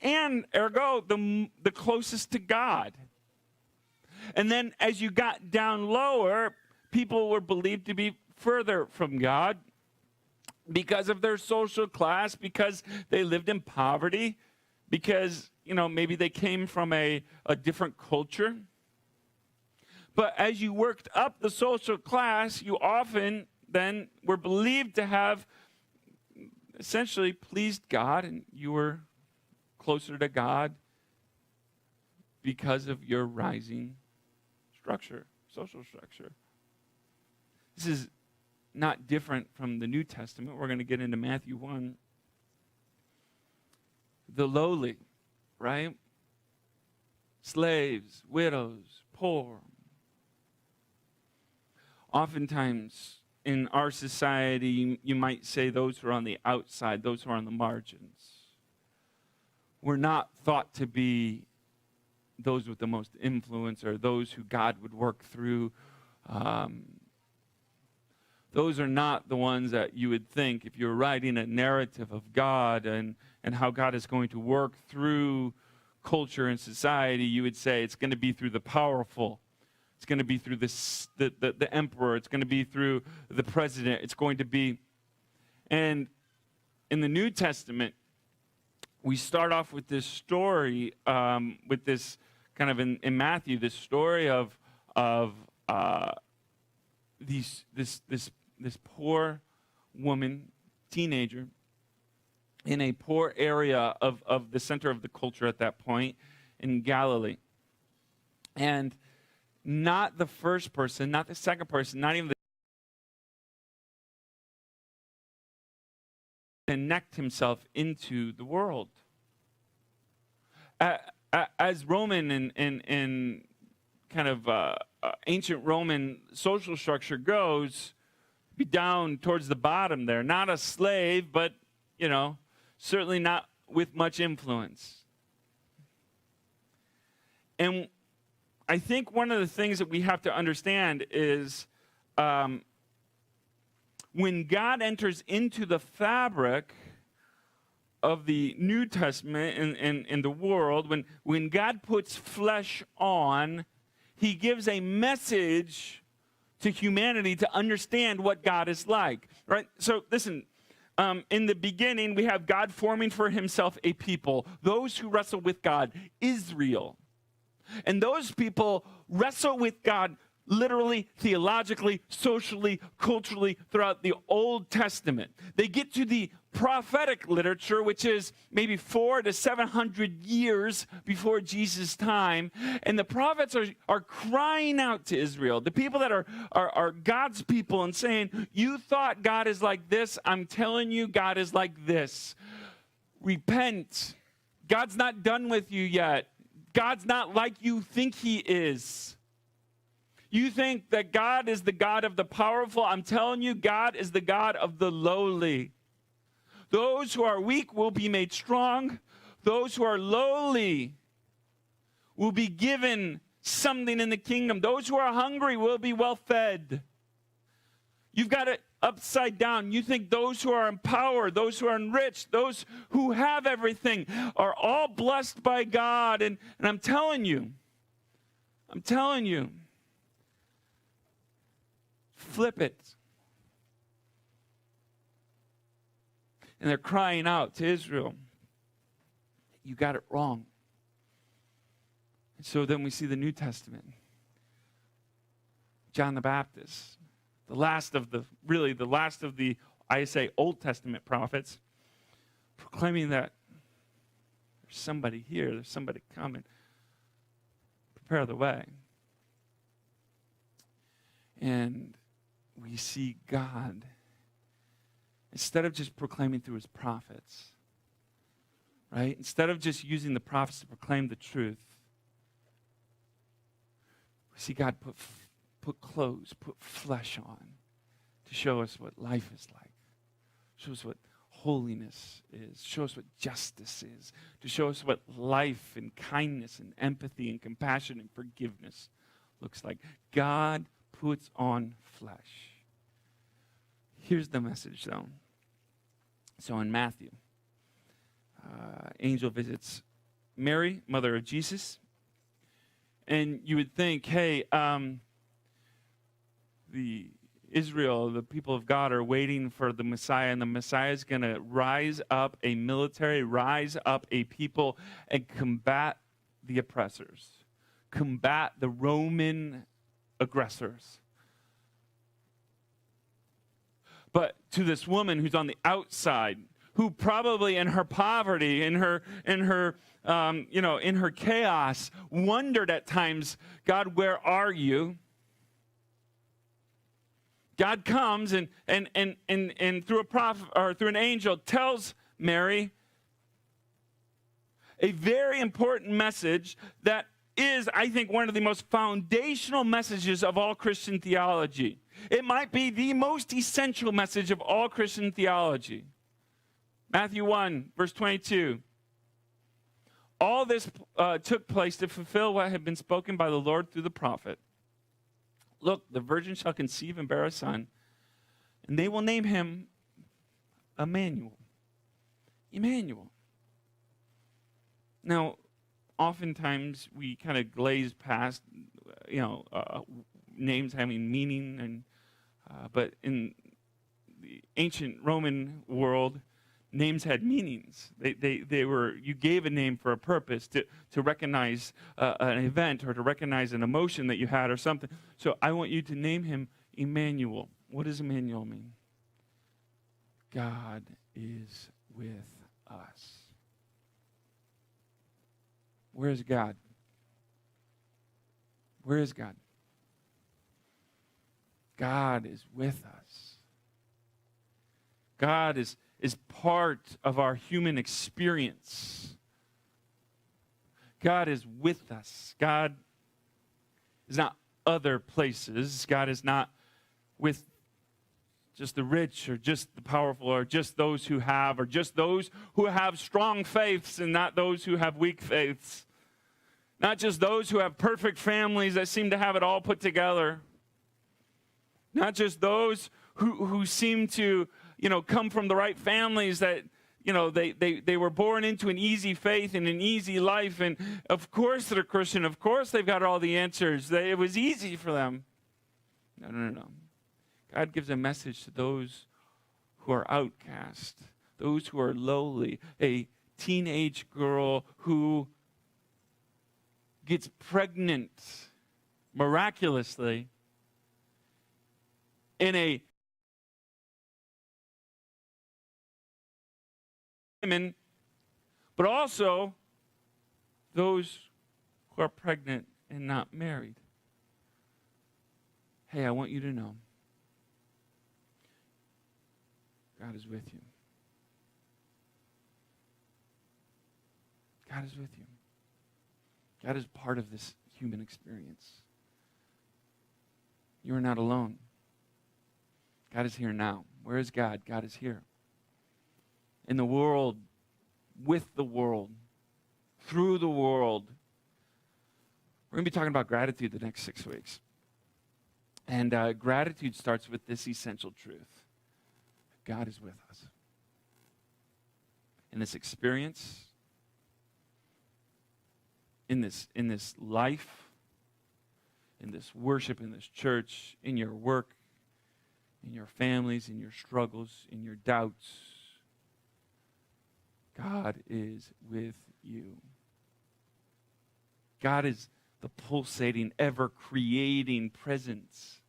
and ergo, the closest to God. And then as you got down lower, people were believed to be further from God because of their social class, because they lived in poverty, because, maybe they came from a different culture. But as you worked up the social class, you often then were believed to have essentially pleased God, and you were closer to God because of your rising structure, social structure. This is not different from the New Testament. We're going to get into Matthew 1. The lowly, right? Slaves, widows, poor. Oftentimes in our society, you might say those who are on the outside, those who are on the margins. We're not thought to be those with the most influence or those who God would work through. Those are not the ones that you would think if you're writing a narrative of God and how God is going to work through culture and society. You would say it's going to be through the powerful. It's going to be through the emperor. It's going to be through the president. It's going to be. And in the New Testament, we start off with this story, with this kind of in Matthew, this story of this poor woman, teenager, in a poor area of the center of the culture at that point in Galilee. And not the first person, not the second person, not even the connect himself into the world. As Roman and kind of ancient Roman social structure goes, be down towards the bottom there. Not a slave, but, certainly not with much influence. And I think one of the things that we have to understand is when God enters into the fabric of the New Testament and the world, when God puts flesh on, he gives a message to humanity to understand what God is like, right? So listen, in the beginning, we have God forming for himself a people, those who wrestle with God, Israel. And those people wrestle with God literally, theologically, socially, culturally throughout the Old Testament. They get to the prophetic literature, which is maybe 400 to 700 years before Jesus' time, and the prophets are crying out to Israel, the people that are God's people, and saying, you thought God is like this, I'm telling you God is like this. Repent. God's not done with you yet. God's not like you think he is. You think that God is the God of the powerful. I'm telling you, God is the God of the lowly. Those who are weak will be made strong. Those who are lowly will be given something in the kingdom. Those who are hungry will be well fed. You've got it upside down. You think those who are in power, those who are enriched, those who have everything are all blessed by God. And I'm telling you, flip it. And they're crying out to Israel, you got it wrong. And so then we see the New Testament. John the Baptist, the last of the Old Testament prophets, proclaiming that there's somebody here, there's somebody coming. Prepare the way. And we see God, instead of just proclaiming through his prophets, right? Instead of just using the prophets to proclaim the truth, we see God put clothes, put flesh on to show us what life is like, show us what holiness is, show us what justice is, to show us what life and kindness and empathy and compassion and forgiveness looks like. God puts on flesh. Here's the message, though. So in Matthew, angel visits Mary, mother of Jesus, and you would think, hey, the people of God are waiting for the Messiah, and the Messiah is going to rise up a military, rise up a people, and combat the oppressors, combat the Roman aggressors. But to this woman who's on the outside, who probably in her poverty, in her chaos, wondered at times, God, where are you? God comes and through a prophet or through an angel tells Mary a very important message that is, I think, one of the most foundational messages of all Christian theology. It might be the most essential message of all Christian theology. Matthew 1, verse 22. All this took place to fulfill what had been spoken by the Lord through the prophet. Look, the virgin shall conceive and bear a son, and they will name him Emmanuel. Emmanuel. Now, oftentimes we kind of glaze past, names having meaning, and but in the ancient Roman world, names had meanings. They were, you gave a name for a purpose, to recognize an event or to recognize an emotion that you had or something. So I want you to name him Emmanuel. What does Emmanuel mean? God is with us. Where is God? Where is God? God is with us. God is part of our human experience. God is with us. God is not other places. God is not with just the rich or just the powerful or just those who have or just those who have strong faiths and not those who have weak faiths. Not just those who have perfect families that seem to have it all put together. Not just those who seem to, come from the right families that, they were born into an easy faith and an easy life. And of course they're Christian. Of course they've got all the answers. It was easy for them. No. God gives a message to those who are outcast, those who are lowly. A teenage girl who gets pregnant miraculously in a women, but also those who are pregnant and not married. Hey, I want you to know God is with you. God is with you. God is part of this human experience. You are not alone. God is here now. Where is God? God is here. In the world, with the world, through the world. We're going to be talking about gratitude the next 6 weeks. And gratitude starts with this essential truth. God is with us. In this experience, in this life, in this worship, in this church, in your work, in your families, in your struggles, in your doubts, God is with you. God is the pulsating, ever-creating presence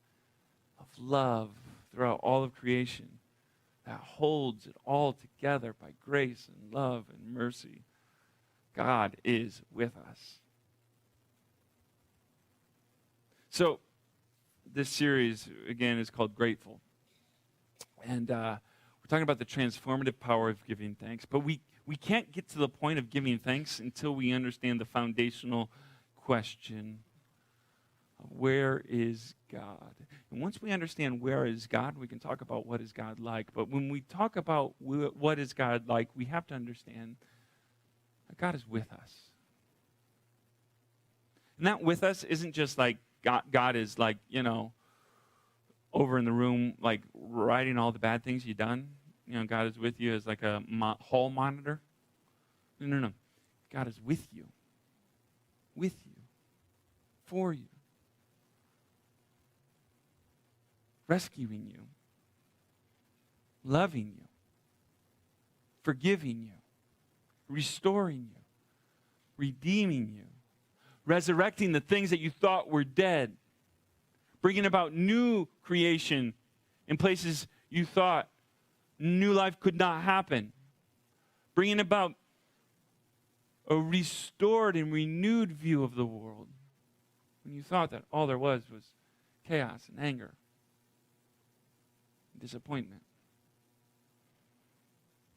of love throughout all of creation that holds it all together by grace and love and mercy. God is with us. So, this series, again, is called Grateful. And we're We're talking about the transformative power of giving thanks. But we can't get to the point of giving thanks until we understand the foundational question of where is God? And once we understand where is God, we can talk about what is God like. But when we talk about what is God like, we have to understand that God is with us. And that with us isn't just like God is like, over in the room, like writing all the bad things you've done. God is with you as like a hall monitor. No. God is with you, for you, rescuing you, loving you, forgiving you, restoring you, redeeming you, resurrecting the things that you thought were dead, bringing about new creation in places you thought new life could not happen, bringing about a restored and renewed view of the world when you thought that all there was chaos and anger and disappointment.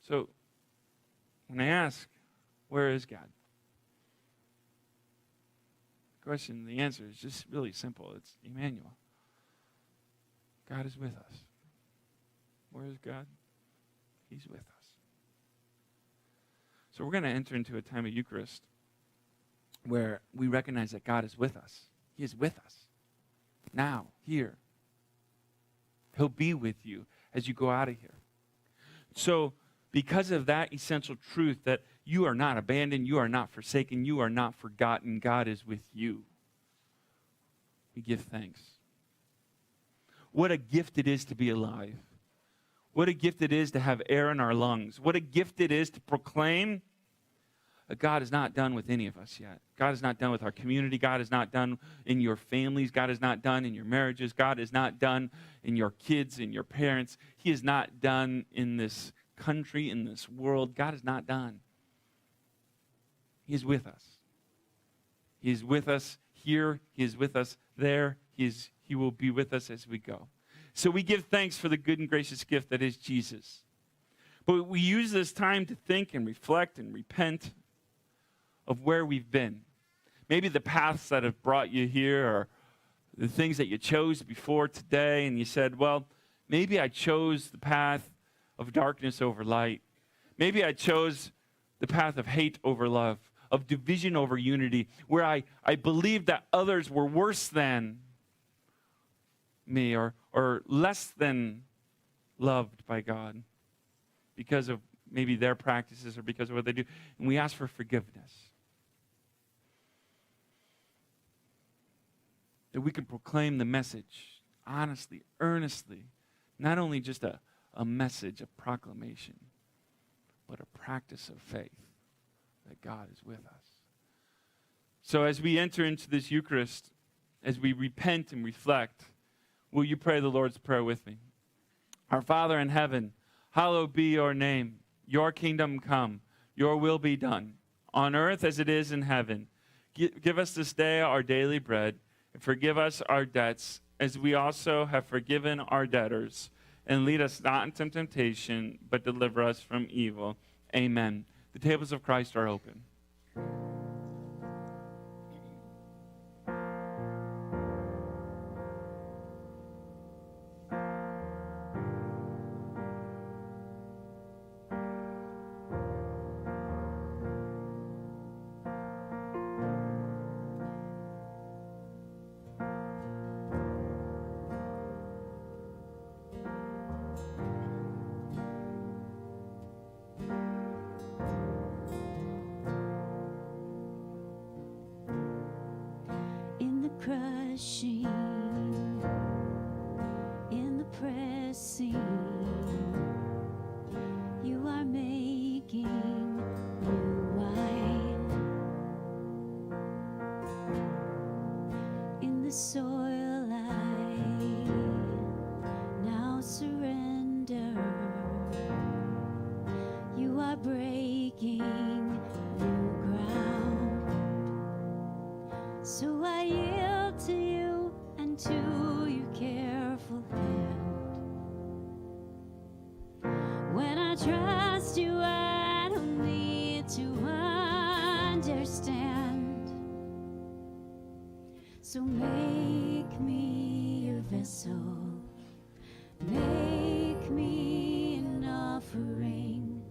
So when I ask, where is God? The answer is just really simple. It's Emmanuel. God is with us. Where is God? He's with us. So we're going to enter into a time of Eucharist where we recognize that God is with us. He is with us. Now, here. He'll be with you as you go out of here. So because of that essential truth that you are not abandoned, you are not forsaken, you are not forgotten, God is with you, we give thanks. What a gift it is to be alive. What a gift it is to have air in our lungs. What a gift it is to proclaim that God is not done with any of us yet. God is not done with our community. God is not done in your families. God is not done in your marriages. God is not done in your kids and your parents. He is not done in this country, in this world. God is not done. He is with us. He is with us here. He is with us there. He will be with us as we go. So we give thanks for the good and gracious gift that is Jesus. But we use this time to think and reflect and repent of where we've been. Maybe the paths that have brought you here, or the things that you chose before today, and you said, well, maybe I chose the path of darkness over light. Maybe I chose the path of hate over love, of division over unity, where I believed that others were worse than me or less than loved by God because of maybe their practices or because of what they do. And we ask for forgiveness. That we can proclaim the message honestly, earnestly, not only just a message, a proclamation, but a practice of faith that God is with us. So as we enter into this Eucharist, as we repent and reflect, will you pray the Lord's Prayer with me? Our Father in heaven, hallowed be your name. Your kingdom come. Your will be done, on earth as it is in heaven. Give us this day our daily bread, and forgive us our debts, as we also have forgiven our debtors. And lead us not into temptation, but deliver us from evil. Amen. The tables of Christ are open. Crushing, in the pressing, you are making new wine. In the soil I now surrender. You are breaking new ground. So I yield to you So make me your vessel. Make me an offering.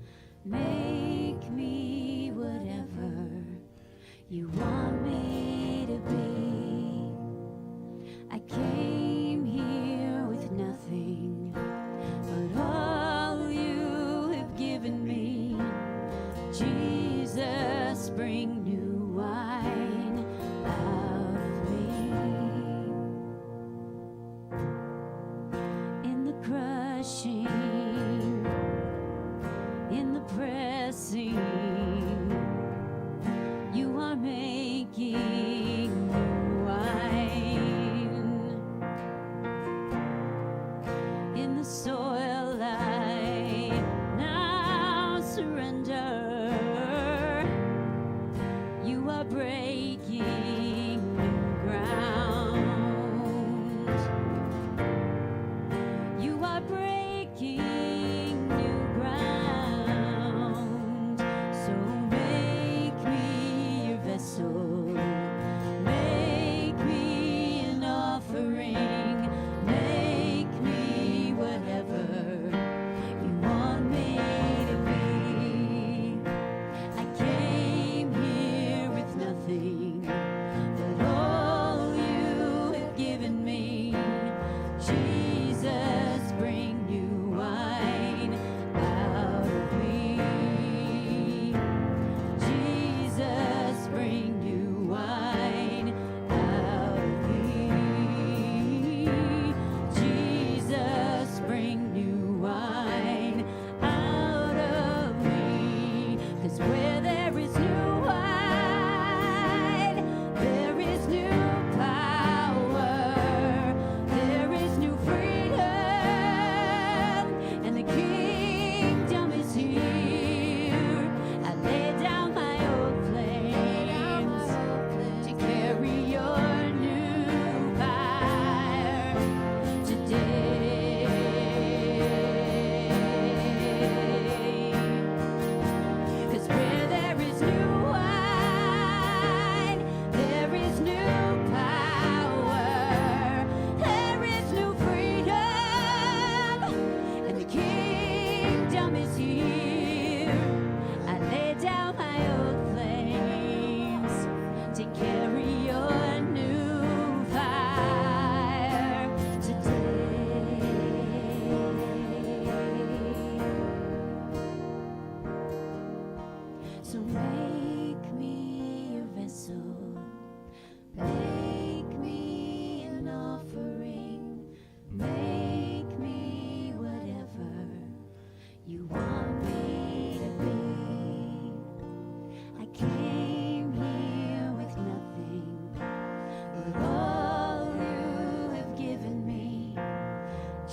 Make me whatever you want me to be. I came here with nothing but all you have given me. Jesus, bring new wine out of me. In the crushing, in the pressing, you are making new wine. In the soil I now surrender. You are breaking new ground. You are breaking new ground. So make me your vessel. Make me an offering. Make me whatever you want me to be. I came here with nothing but all you have given me. Jesus, bring new wine out of me. Jesus, bring new wine out of me. Jesus, bring new wine out of me. 'Cause where there is new wine, there is new power, there is new freedom, and the kingdom is here. I lay down my old flames to carry your new fire today. 'Cause where there is new wine, there is new power, there is new freedom, and the kingdom is here. I lay down my old flames to carry your new fire today. So make me your vessel. Make me an offering. Make me whatever you want me to be. I came here with nothing but all you have given me.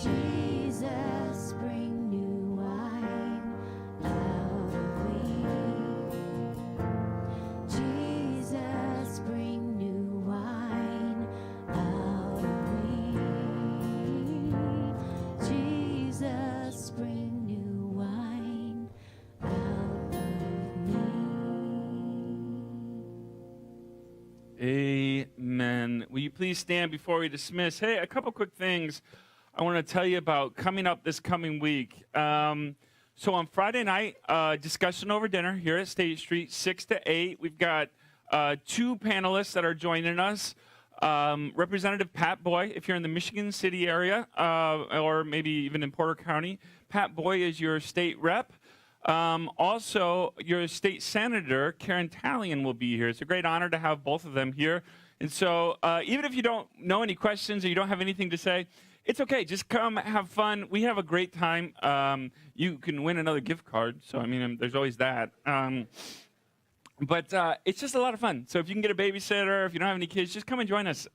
Jesus, bring new wine out of me. Jesus, bring new wine out of me. Jesus, bring new wine out of me. Amen. Will you please stand before we dismiss? Hey, a couple quick things I want to tell you about coming up this coming week. So on Friday night, discussion over dinner here at State Street, 6 to 8. We've got two panelists that are joining us. Representative Pat Boy, if you're in the Michigan City area, or maybe even in Porter County. Pat Boy is your state rep. Also, your state senator, Karen Talion, will be here. It's a great honor to have both of them here. And so even if you don't know any questions or you don't have anything to say, it's okay. Just come, have fun. We have a great time. You can win another gift card. So, I mean, there's always that. But it's just a lot of fun. So if you can get a babysitter, if you don't have any kids, just come and join us.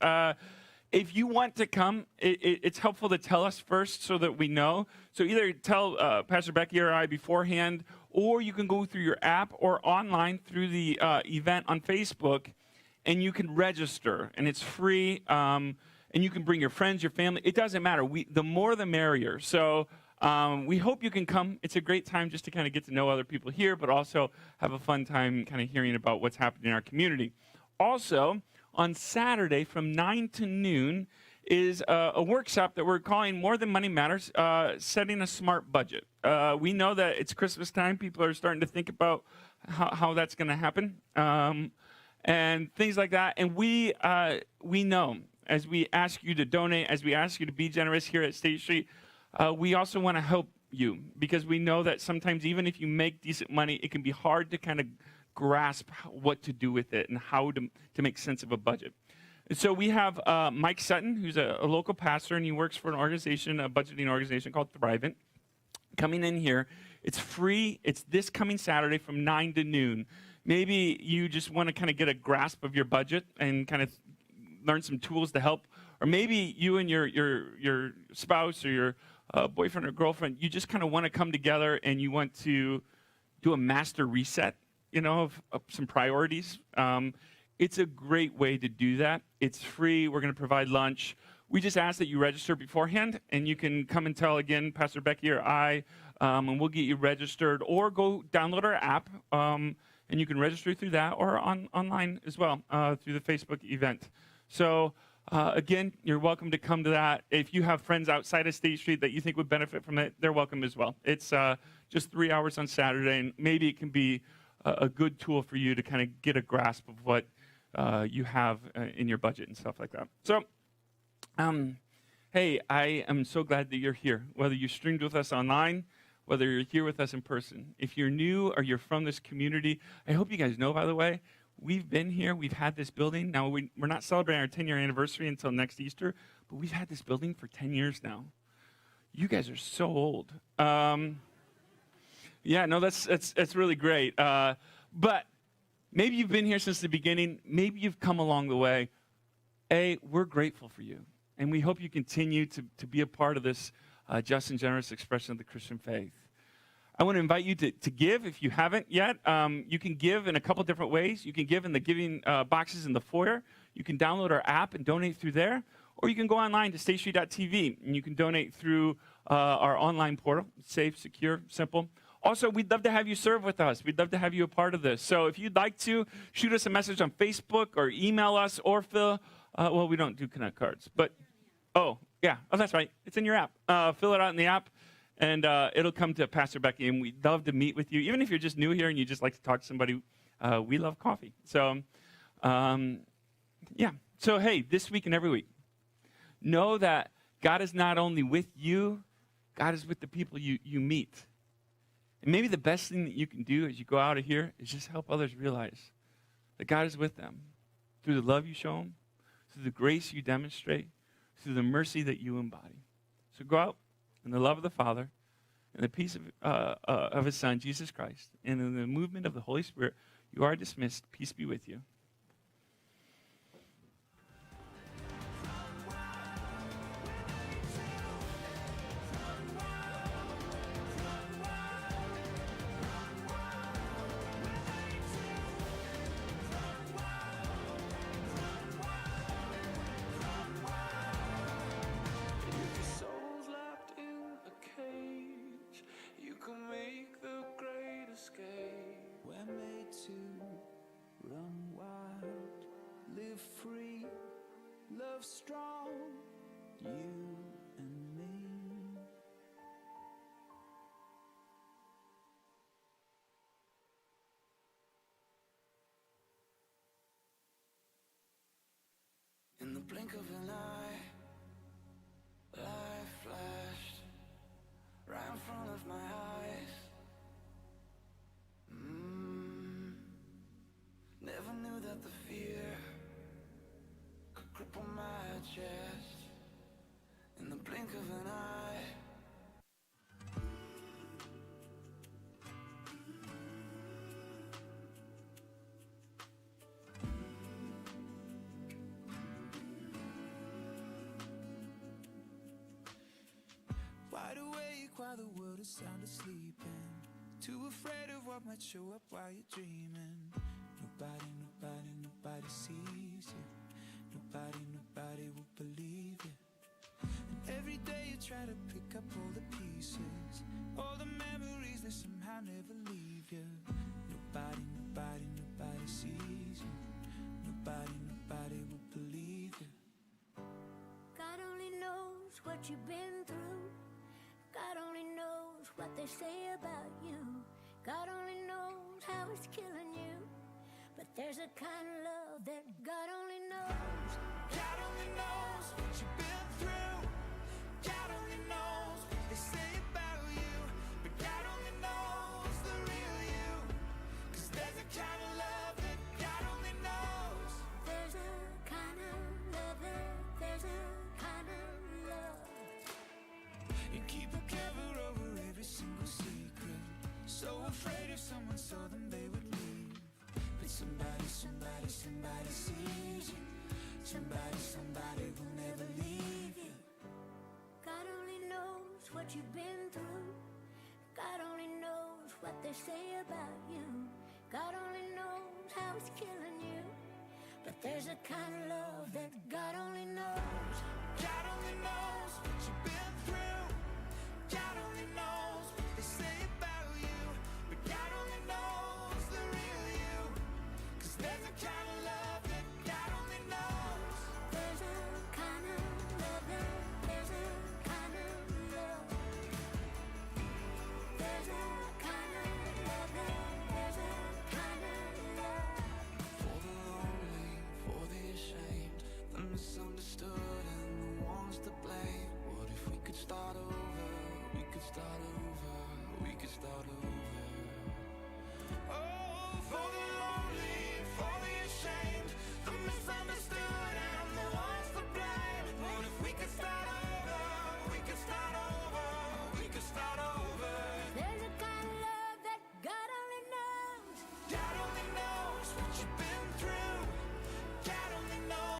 If you want to come, it's helpful to tell us first so that we know. So either tell Pastor Becky or I beforehand, or you can go through your app or online through the event on Facebook, and you can register, and it's free. And you can bring your friends, your family. It doesn't matter. The more, the merrier. So we hope you can come. It's a great time just to kind of get to know other people here, but also have a fun time kind of hearing about what's happening in our community. Also, on Saturday from 9 to noon is a workshop that we're calling More Than Money Matters, Setting a Smart Budget. We know that it's Christmas time. People are starting to think about how that's going to happen and things like that. And we know, as we ask you to donate, as we ask you to be generous here at State Street, we also want to help you, because we know that sometimes even if you make decent money, it can be hard to kind of grasp what to do with it and how to make sense of a budget. And so we have Mike Sutton, who's a local pastor, and he works for an organization, a budgeting organization called Thrivent, coming in here. It's free. It's this coming Saturday from 9 to noon. Maybe you just want to kind of get a grasp of your budget and kind of learn some tools to help. Or maybe you and your spouse or your boyfriend or girlfriend, you just kind of want to come together and you want to do a master reset, of some priorities. It's a great way to do that. It's free. We're going to provide lunch. We just ask that you register beforehand, and you can come and tell, again, Pastor Becky or I, and we'll get you registered, or go download our app, and you can register through that, or online as well, through the Facebook event. So again, you're welcome to come to that. If you have friends outside of State Street that you think would benefit from it, they're welcome as well. It's just 3 hours on Saturday, and maybe it can be a good tool for you to kind of get a grasp of what you have in your budget and stuff like that. So, hey, I am so glad that you're here, whether you streamed with us online, whether you're here with us in person. If you're new or you're from this community, I hope you guys know, by the way, we've been here. We've had this building. Now, we're not celebrating our 10-year anniversary until next Easter, but we've had this building for 10 years now. You guys are so old. Yeah, no, that's really great. But maybe you've been here since the beginning. Maybe you've come along the way. We're grateful for you. And we hope you continue to be a part of this just and generous expression of the Christian faith. I want to invite you to give if you haven't yet. You can give in a couple different ways. You can give in the giving boxes in the foyer. You can download our app and donate through there. Or you can go online to statestreet.tv, and you can donate through our online portal. It's safe, secure, simple. Also, we'd love to have you serve with us. We'd love to have you a part of this. So if you'd like to, shoot us a message on Facebook or email us or fill, well, we don't do Connect cards. But, that's right. It's in your app. Fill it out in the app, and it'll come to Pastor Becky, and we'd love to meet with you. Even if you're just new here and you just like to talk to somebody, we love coffee. So, So, hey, this week and every week, know that God is not only with you, God is with the people you meet. And maybe the best thing that you can do as you go out of here is just help others realize that God is with them through the love you show them, through the grace you demonstrate, through the mercy that you embody. So go out in the love of the Father, in the peace of His Son, Jesus Christ, and in the movement of the Holy Spirit. You are dismissed. Peace be with you. If your soul's locked in a cage, you can make the great escape. We're made to run wild, live free, love strong, you and me. In the blink of an eye, life flashed right in front of my eyes. Never knew that the fear could cripple my chest. In the blink of an eye. Wide awake while the world is sound asleep, and too afraid of what might show up while you're dreaming. Nobody sees you. Nobody will believe you. And every day you try to pick up all the pieces, all the memories that somehow never leave you. Nobody sees you. Nobody nobody would believe you. God only knows what you've been through. God only knows what they say about you. God only knows how it's killing you. But there's a kind of love that God only knows. God only knows what you've been through. God only knows what they say about you. But God only knows the real you. 'Cause there's a kind of love that God only knows. There's a kind of love there's a kind of love. You keep a cover over every single secret. So afraid if someone saw them they would leave. But somebody sees you. Somebody will never leave you. God only knows what you've been through. God only knows what they say about you. God only knows how it's killing you. But there's a kind of love that God only knows. God only knows what you've been through. God only knows what they say about you. But God only knows the real you. 'Cause there's a kind of love that God only knows. There's a kind of love there's a kind of love. There's a kind of love there's a kind of love. For the lonely, for the ashamed, the misunderstood and the ones to blame. What if we could start over? We could start over. We could start over.